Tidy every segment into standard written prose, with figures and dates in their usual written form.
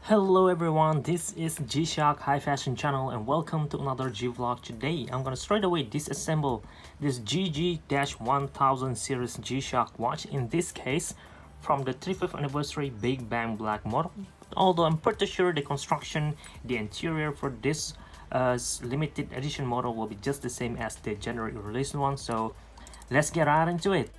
Hello everyone, this is G-Shock High Fashion Channel and welcome to another G-Vlog. Today I'm gonna straight away disassemble this GG-1000 series G-Shock watch, in this case from the 35th anniversary Big Bang Black model. Although I'm pretty sure the construction, the interior for this limited edition model will be just the same as the January release one, so let's get right into it.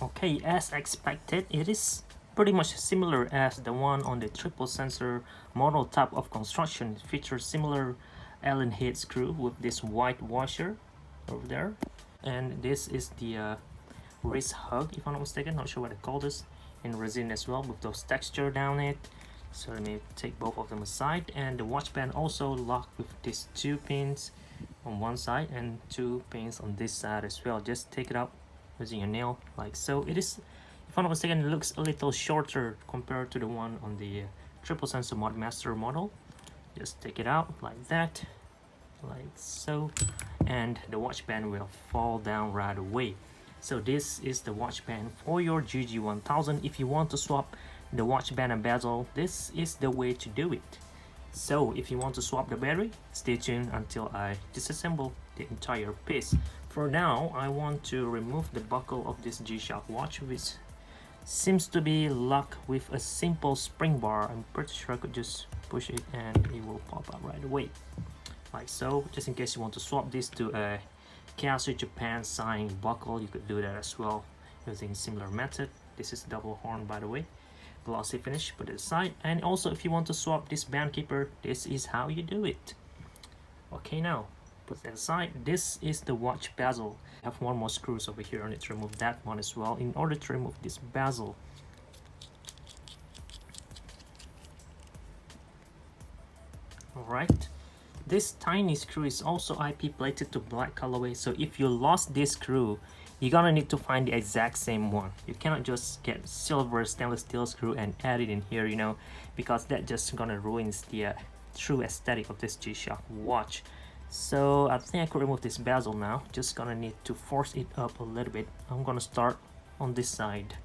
Okay, as expected, it is pretty much similar as the one on the triple sensor model type of construction. It features similar Allen head screw with this white washer over there, and this is the wrist hug, if I'm not mistaken, not sure what they call this, in resin as well with those texture down it. So let me take both of them aside, and the watch band also locked with these two pins on one side and two pins on this side as well. Just take it out using a nail like so. It is, if I'm not mistaken, it looks a little shorter compared to the one on the triple sensor Mudmaster model. Just take it out like that, like so, and the watch band will fall down right away. So this is the watch band for your GG-1000. If you want to swap the watch band and bezel, this is the way to do it. So if you want to swap the battery, stay tuned until I disassemble the entire piece. For now, I want to remove the buckle of this G-Shock watch, which seems to be locked with a simple spring bar. I'm pretty sure I could just push it and it will pop out right away, like so. Just in case you want to swap this to a Casio Japan sign buckle, you could do that as well using similar method. This is double horn, by the way, glossy finish, put it aside. And also, if you want to swap this band keeper, this is how you do it. Okay, now put that aside. This is the watch bezel. I have one more screws over here. I need to remove that one as well in order to remove this bezel. Alright, this tiny screw is also IP plated to black colorway, so if you lost this screw, you're gonna need to find the exact same one. You cannot just get silver stainless steel screw and add it in here, you know, because that just gonna ruins the true aesthetic of this G-Shock watch. So I think I could remove this bezel now. Just gonna need to force it up a little bit. I'm gonna start on this side.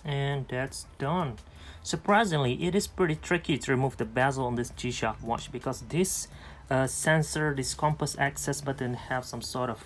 And that's done. Surprisingly, it is pretty tricky to remove the bezel on this G-Shock watch because this sensor, this compass access button, have some sort of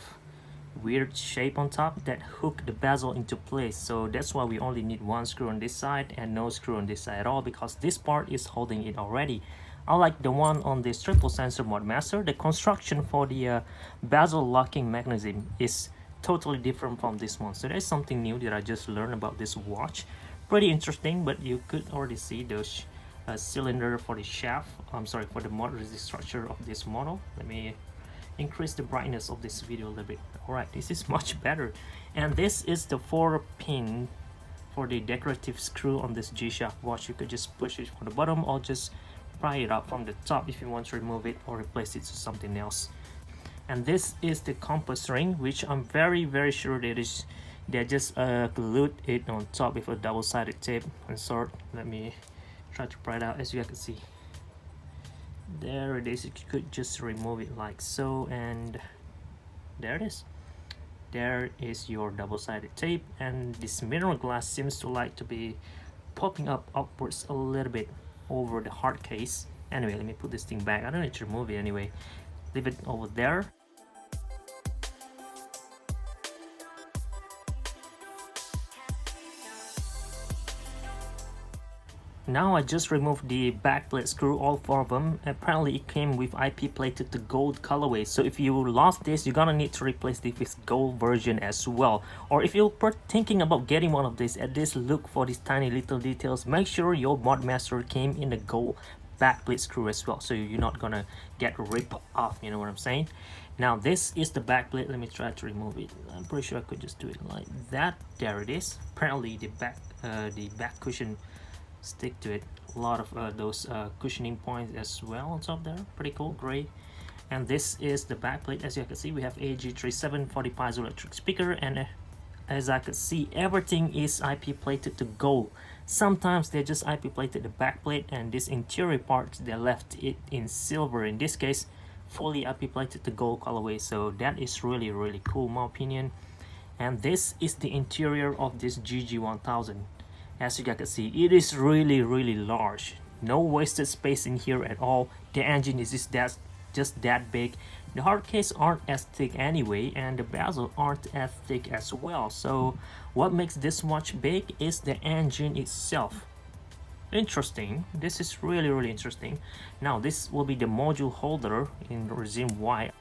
weird shape on top that hook the bezel into place. So that's why we only need one screw on this side and no screw on this side at all, because this part is holding it already. Unlike the one on this triple sensor Mudmaster, the construction for the bezel locking mechanism is totally different from this one. So there's something new that I just learned about this watch. Pretty interesting, but you could already see those cylinder for the shaft. I'm sorry, for the motor structure of this model. Let me increase the brightness of this video a little bit. Alright, this is much better. And this is the 4-pin for the decorative screw on this G-Shock watch. You could just push it from the bottom or just pry it out from the top if you want to remove it or replace it to something else. And this is the compass ring, which I'm very sure that is they just glued it on top with a double-sided tape and sort. Let me try to pry it out. As you guys can see, there it is. You could just remove it like so, and there it is. There is your double-sided tape, and this mineral glass seems to like to be popping up upwards a little bit over the hard case. Anyway, let me put this thing back. I don't need to remove it anyway. Leave it over there. Now I just removed the backplate screw, all 4 of them. Apparently it came with IP plated to gold colorway, so if you lost this, you're gonna need to replace it with gold version as well. Or if you're thinking about getting one of these, at least look for these tiny little details. Make sure your Mudmaster came in the gold backplate screw as well, so you're not gonna get ripped off, you know what I'm saying. Now this is the backplate. Let me try to remove it. I'm pretty sure I could just do it like that. There it is. Apparently the back cushion stick to it. A lot of those cushioning points as well on top there. Pretty cool, gray. And this is the backplate. As you can see, we have a GG-1000 40 piezoelectric speaker, and as I could see, everything is IP plated to gold. Sometimes they just IP plated the backplate, and this interior part they left it in silver. In this case, fully IP plated to gold colorway. So that is really cool in my opinion. And this is the interior of this GG-1000. As you guys can see, it is really large. No wasted space in here at all. The engine is just that big. The hard case aren't as thick anyway, and the bezel aren't as thick as well. So what makes this watch big is the engine itself. Interesting. This is really interesting. Now this will be the module holder in resin white.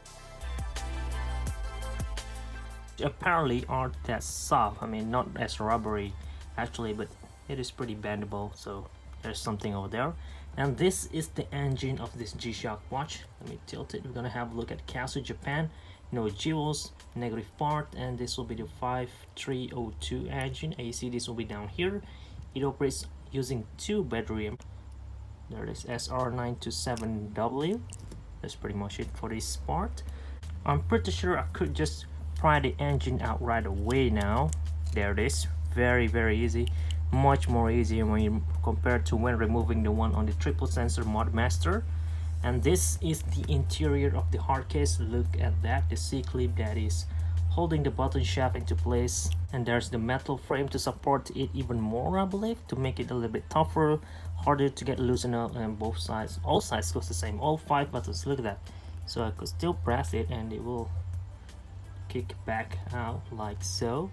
Apparently aren't that soft. I mean, not as rubbery actually, but it is pretty bendable. So there's something over there. And this is the engine of this G-Shock watch. Let me tilt it. We're gonna have a look at Kasu Japan. No jewels, negative part, and this will be the 5302 engine. AC, this will be down here. It operates using 2 battery. There it is, SR927W. That's pretty much it for this part. I'm pretty sure I could just pry the engine out right away now. There it is. Very easy. Much more easier when you compared to when removing the one on the triple sensor Mudmaster. And this is the interior of the hard case. Look at that, the C-clip that is holding the button shaft into place, and there's the metal frame to support it even more, I believe, to make it a little bit tougher, harder to get loosened up. And both sides, all sides goes the same, all 5 buttons. Look at that. So I could still press it and it will kick back out like so.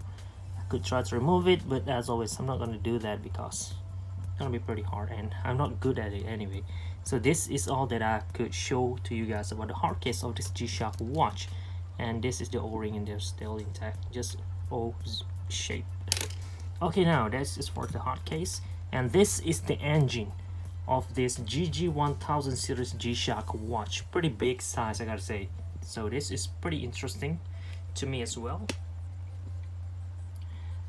Could try to remove it, but as always I'm not going to do that because it's going to be pretty hard and I'm not good at it anyway. So this is all that I could show to you guys about the hard case of this G-Shock watch. And this is the O-ring in there, still intact, just O shape. Okay, now that's just for the hard case. And this is the engine of this GG-1000 series G-Shock watch. Pretty big size, I gotta say. So this is pretty interesting to me as well.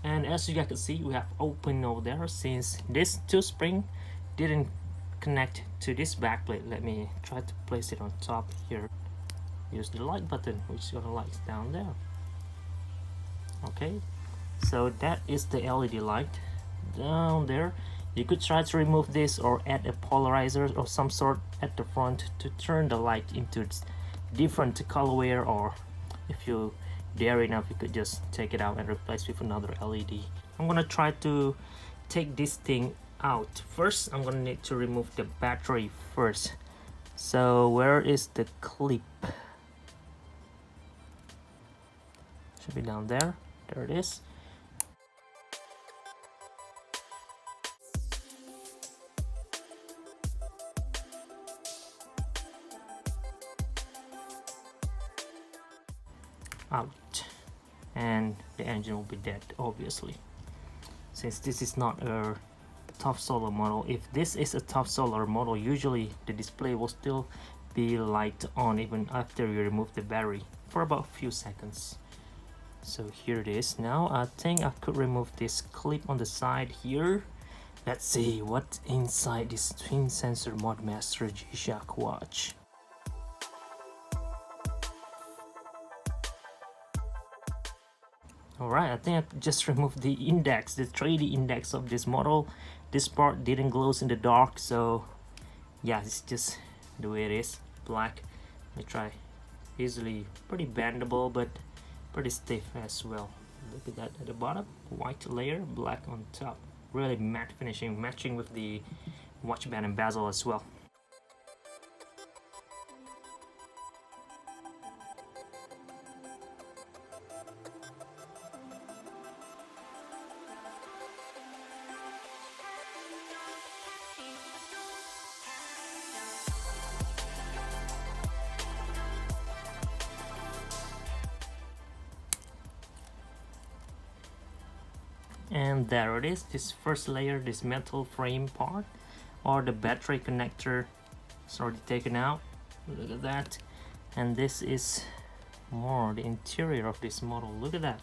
And as you guys can see, we have open over there since this 2 spring didn't connect to this backplate. Let me try to place it on top here. Use the light button, which is gonna light down there. Okay, so that is the LED light down there. You could try to remove this or add a polarizer of some sort at the front to turn the light into different colorway, or if you dare enough, you could just take it out and replace with another LED. I'm gonna try to take this thing out. First, I'm gonna need to remove the battery first. So where is the clip? Should be down there. There it is. Out, and the engine will be dead, obviously, since this is not a top solar model. If this is a top solar model, usually the display will still be light on even after you remove the battery for about a few seconds. So here it is. Now I think I could remove this clip on the side here. Let's see what's inside this twin sensor Mudmaster G-Shock watch. Alright, I think I just removed the index, the 3D index of this model. This part didn't glow in the dark, so yeah, it's just the way it is, black. Let me try. Easily pretty bendable, but pretty stiff as well. Look at that at the bottom, white layer, black on top. Really matte finishing, matching with the watch band and bezel as well. And there it is, this first layer, this metal frame part, or the battery connector, it's already taken out. Look at that. And this is more the interior of this model. Look at that.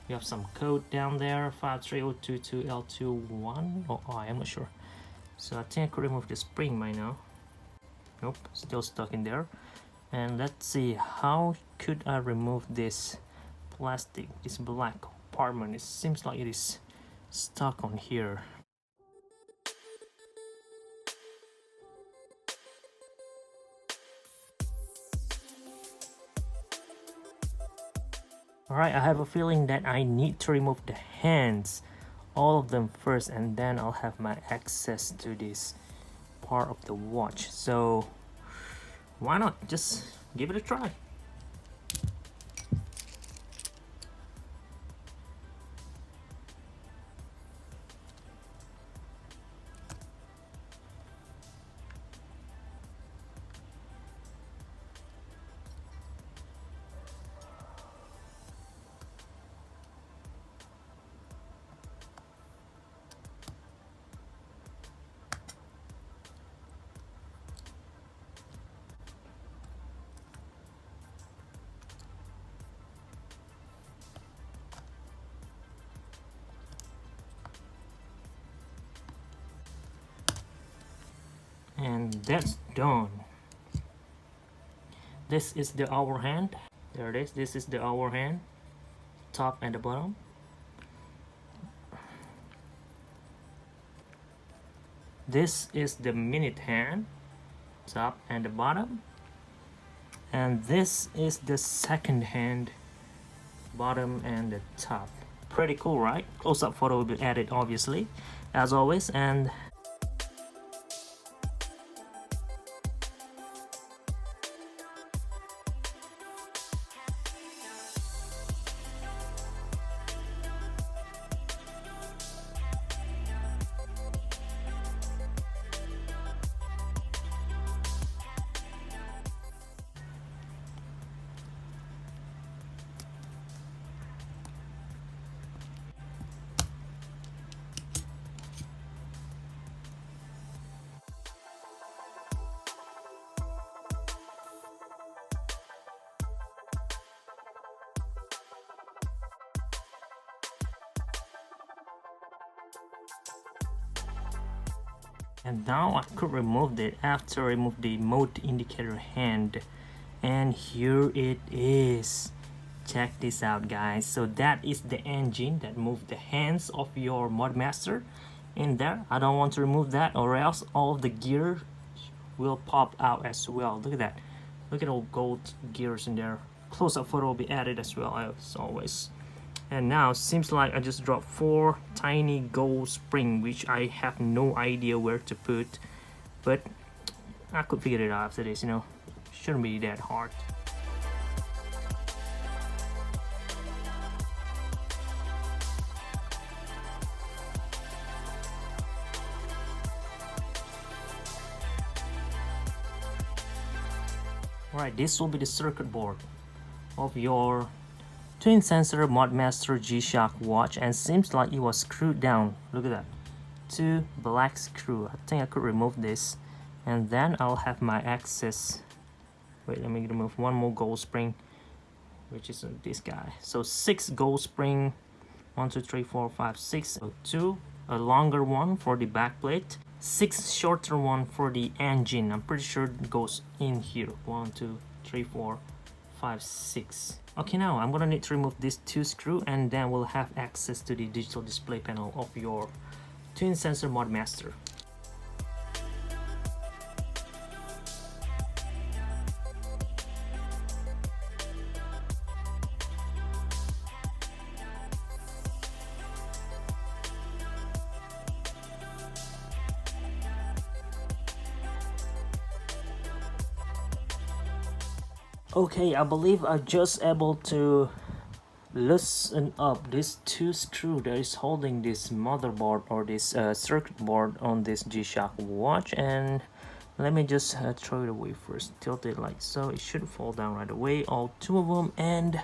You have some code down there, 53022L21, or I am not sure. So I think I could remove the spring by now. Nope, still stuck in there. And let's see, how could I remove this plastic, this black compartment? It seems like it is stuck on here. Alright, I have a feeling that I need to remove the hands, all of them first, and then I'll have my access to this part of the watch. So why not just give it a try? And that's done. This is the hour hand. There it is. This is the hour hand, top and the bottom. This is the minute hand, top and the bottom. And this is the second hand, bottom and the top. Pretty cool, right? Close-up photo will be added, obviously, as always. And now I could remove it after I remove the mode indicator hand. And here it is. Check this out, guys. So that is the engine that moved the hands of your Mudmaster in there. I don't want to remove that, or else all of the gear will pop out as well. Look at that. Look at all gold gears in there. Close-up photo will be added as well, as always. And now seems like I just dropped 4 tiny gold spring, which I have no idea where to put, but I could figure it out after this, you know. Shouldn't be that hard. Alright, this will be the circuit board of your twin sensor Mudmaster G-Shock watch, and seems like it was screwed down. Look at that. 2 black screw. I think I could remove this, and then I'll have my access. Wait, let me remove 1 more gold spring, which is this guy. So 6 gold spring. 1, 2, 3, 4, 5, 6. So 2, a longer one for the back plate. 6 shorter one for the engine. I'm pretty sure it goes in here. 1, 2, 3, 4, 5, 6. Okay, now I'm gonna need to remove these 2 screws, and then we'll have access to the digital display panel of your twin sensor Mudmaster. Okay, I believe I'm just able to loosen up this 2 screw that is holding this motherboard or this circuit board on this G-Shock watch, and let me just throw it away first. Tilt it like so. It should fall down right away, all 2 of them. And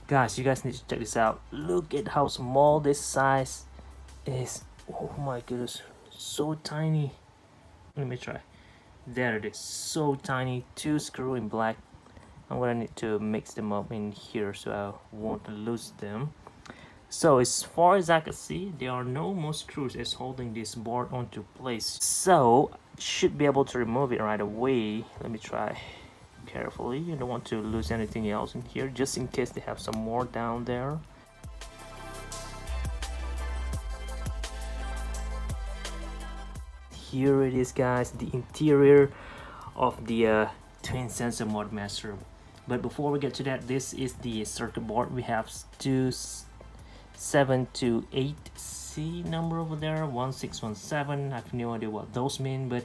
guys, you guys need to check this out. Look at how small this size is. Oh my goodness, so tiny. Let me try. There it is, so tiny. 2 screw in black. I'm gonna need to mix them up in here so I won't lose them. So as far as I can see, there are no more screws that's holding this board onto place. So should be able to remove it right away. Let me try carefully. You don't want to lose anything else in here, just in case they have some more down there. Here it is, guys, the interior of the twin sensor Mudmaster. But before we get to that, this is the circuit board. We have two 728C number over there, 1617. I have no idea what those mean, but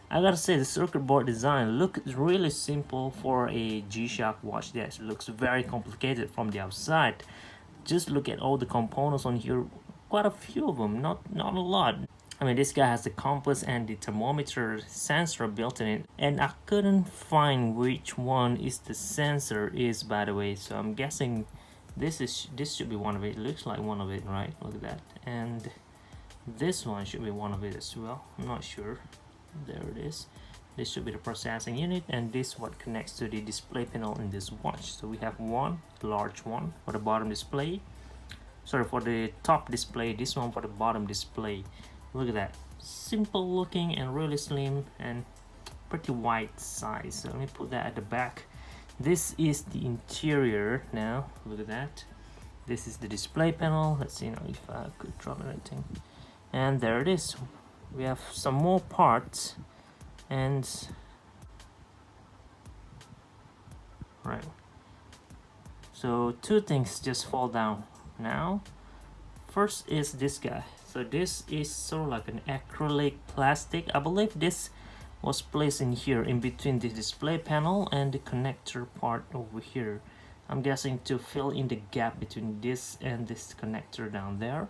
I gotta say the circuit board design looks really simple for a G-Shock watch that looks very complicated from the outside. Just look at all the components on here, quite a few of them, not a lot. I mean, this guy has the compass and the thermometer sensor built in it, and I couldn't find which one is the sensor is, by the way, so I'm guessing this should be one of it. It looks like one of it, right? Look at that. And this one should be one of it as well. I'm not sure. There it is. This should be the processing unit, and this what connects to the display panel in this watch. So we have one large one for the bottom display, sorry, for the top display, this one for the bottom display. Look at that, simple looking and really slim and pretty wide size. So let me put that at the back. This is the interior now. Look at that. This is the display panel. Let's see now if I could drop anything. And there it is. We have some more parts, and right. So two things just fall down now. First is this guy. So this is sort of like an acrylic plastic. I believe this was placed in here in between the display panel and the connector part over here. I'm guessing to fill in the gap between this and this connector down there.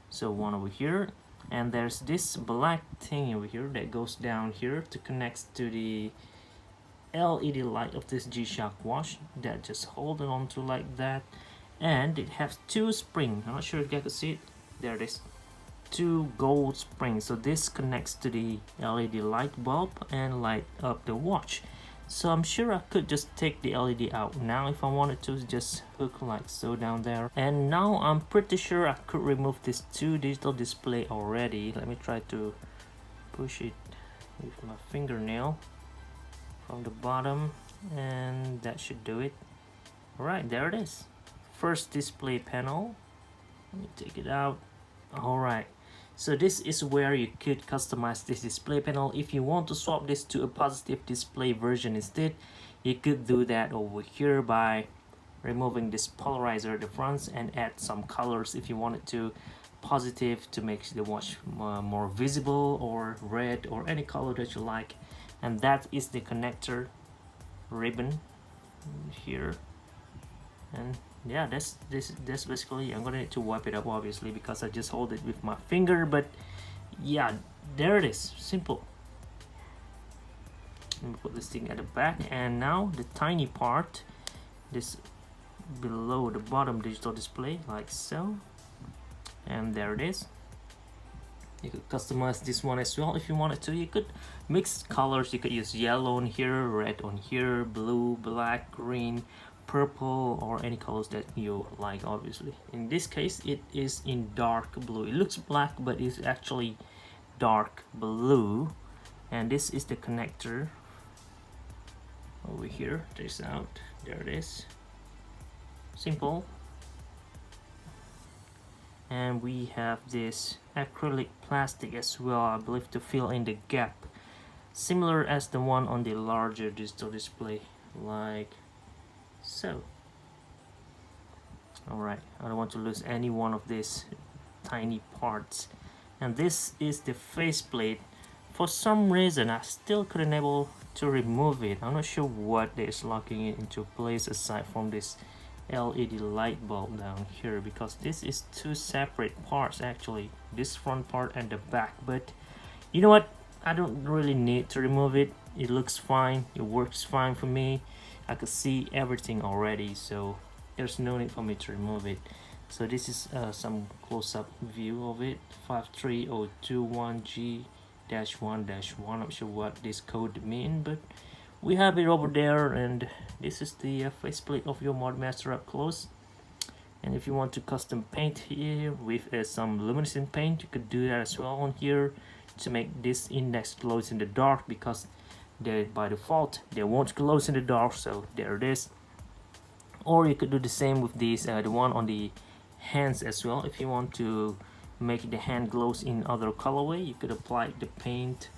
So one over here, and there's this black thing over here that goes down here to connect to the LED light of this G-Shock watch that just hold it onto like that. And it has two springs. I'm not sure if you can see it. There it is. Two gold springs. So this connects to the LED light bulb and light up the watch. So I'm sure I could just take the LED out now if I wanted to, just hook like so down there. And now I'm pretty sure I could remove this two digital display already. Let me try to push it with my fingernail from the bottom, and that should do it. Alright, there it is. First display panel. Let me take it out. Alright, so this is where you could customize this display panel. If you want to swap this to a positive display version instead, you could do that over here by removing this polarizer at the front and add some colors if you wanted to. Positive to make the watch more visible, or red, or any color that you like. And that is the connector ribbon here. And yeah, that's basically. I'm gonna need to wipe it up obviously because I just hold it with my finger, but yeah, there it is. Simple. Let me put this thing at the back, and now the tiny part, this below the bottom digital display, like so. And there it is. You could customize this one as well if you wanted to. You could mix colors. You could use yellow on here, red on here, blue, black, green, purple, or any colors that you like, obviously. In this case, it is in dark blue. It looks black, but it's actually dark blue. And this is the connector over here. This out. There it is. Simple. And we have this acrylic plastic as well, I believe, to fill in the gap, similar as the one on the larger digital display, like so. Alright, I don't want to lose any one of these tiny parts. And this is the faceplate. For some reason I still couldn't able to remove it. I'm not sure what is locking it into place aside from this LED light bulb down here, because this is two separate parts actually, this front part and the back. But you know what, I don't really need to remove it. It looks fine, it works fine for me. I could see everything already, so there's no need for me to remove it. So this is some close-up view of it. 53021G-1-1. I'm not sure what this code means, but we have it over there, and this is the faceplate of your Mudmaster up close. And if you want to custom paint here with some luminescent paint, you could do that as well on here to make this index glows in the dark, because they by default they won't glow in the dark. So there it is. Or you could do the same with these, the one on the hands as well. If you want to make the hand glows in other colorway, you could apply the paint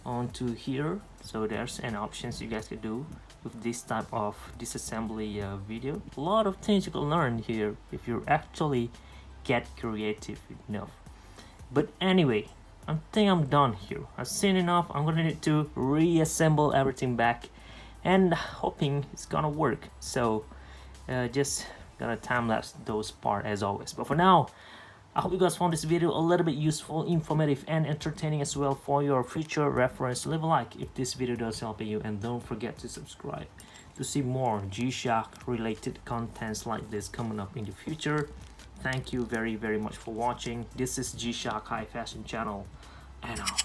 onto here. So there's an options you guys could do with this type of disassembly video. A lot of things you can learn here if you actually get creative enough. But anyway, I think I'm done here. I've seen enough. I'm gonna need to reassemble everything back, and hoping it's gonna work. So just gonna time-lapse those parts as always. But for now, I hope you guys found this video a little bit useful, informative, and entertaining as well for your future reference. Leave a like if this video does help you, and don't forget to subscribe to see more G-Shock related contents like this coming up in the future. Thank you very much for watching. This is G-Shock High Fashion Channel, and out.